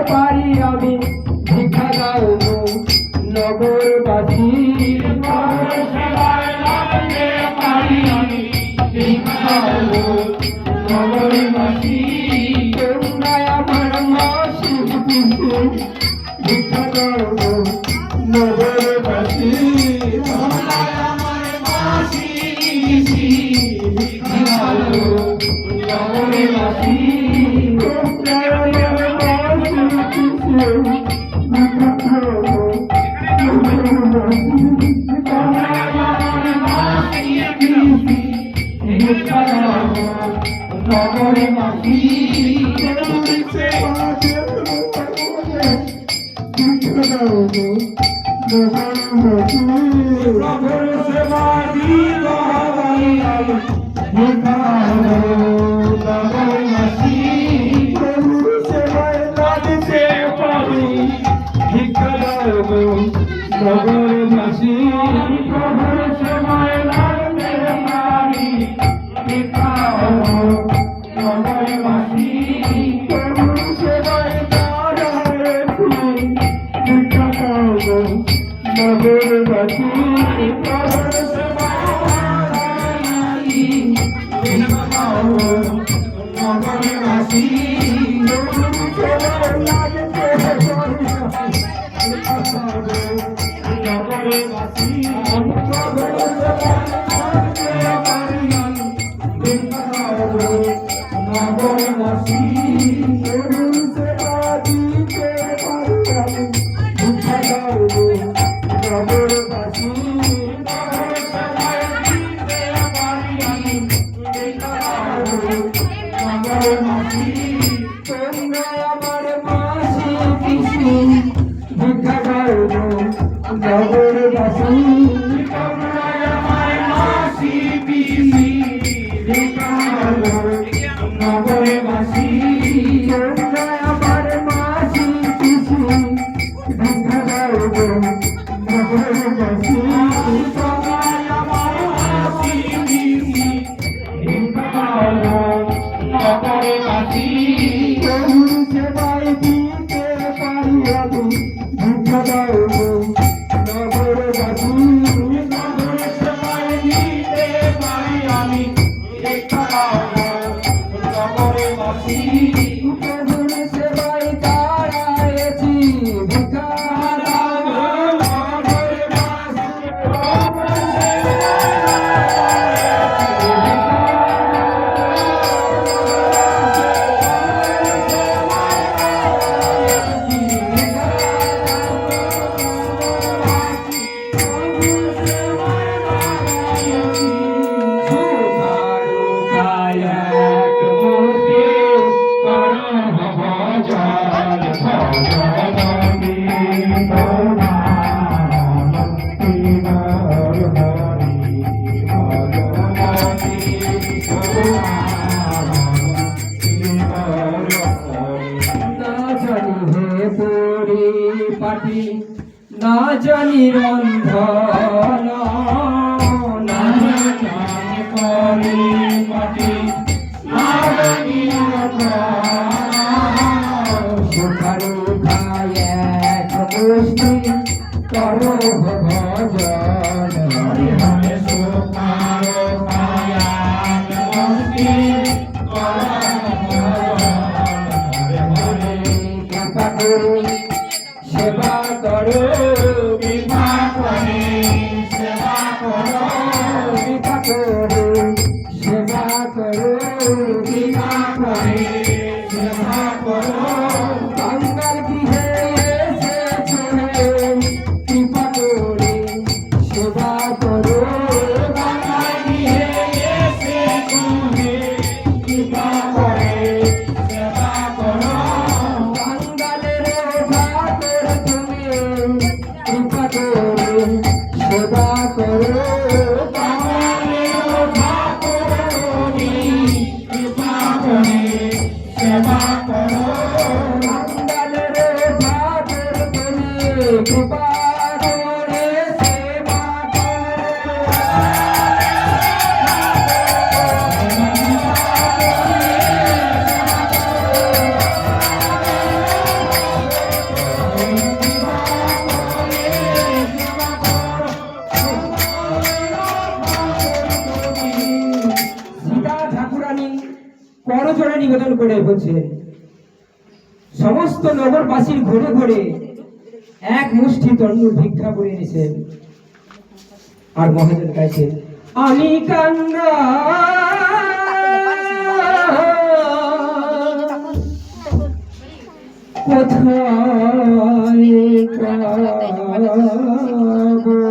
পারি আমি ভিক্ষা দাও গো নগরবাসী নগর সেবায় লাগতে পারি আমি ভিক্ষা দাও গো নগরবাসী তোমরাই আমার মাসি পিসি ভিক্ষা দাও গো নগরবাসী তোমরাই আমার মাসি পিসি ভিক্ষা দাও গো নগরবাসী তোমরাই আমার মাসি পিসি নগরবাসী প্রভুর সেবায় লাগতে পারি ভিক্ষা দাও নগরবাসী প্রভুর সেবায় দাঁড়াইছি ভিক্ষা দাও নগরবাসী প্রভুর সেবায় দাঁড়াইছি ভিক্ষা দাও নগরবাসী প্রভুর সেবায় লাগতে নগরবাসী তোমরাই আমার মাসি পিসি ভিক্ষা দাও নগরবাসী তোমরাই আমার মাসি পিসি ভিক্ষা দাও নগরবাসী তোমরাই আমার মাসি পিসি ভিক্ষা দাও নগরবাসী প্রভুর সেবায় দিতে পারি আমি ভিক্ষা দাও না জানি রন্ধন না জানি পরিপাটি না জানি সুখারু খায় এক গোষ্ঠী করো ভজন হরি হরে সুখারু খায় এক গোষ্ঠী করো ভজন কৃপা করো সেবা করো কৃপা করে সেবা করো কৃপা করো সেবা করো কৃপা করে সেবা করো বাংলার গৃহে এসেছে কৃপা করে সেবা করো বাংলার গৃহে এসেছে কৃপা করে সেবা করো বাঙালের কৃপা করে সেবা করো বাঙালির ঠাকুর করে বলছেন, সমস্ত নগরবাসীর ঘরে ঘরে এক মুষ্টি তন্ডুল ভিক্ষা করে এনেছেন। আর মহাজন গাইছেন, আমি কান্না কোথায় কাঁদবো,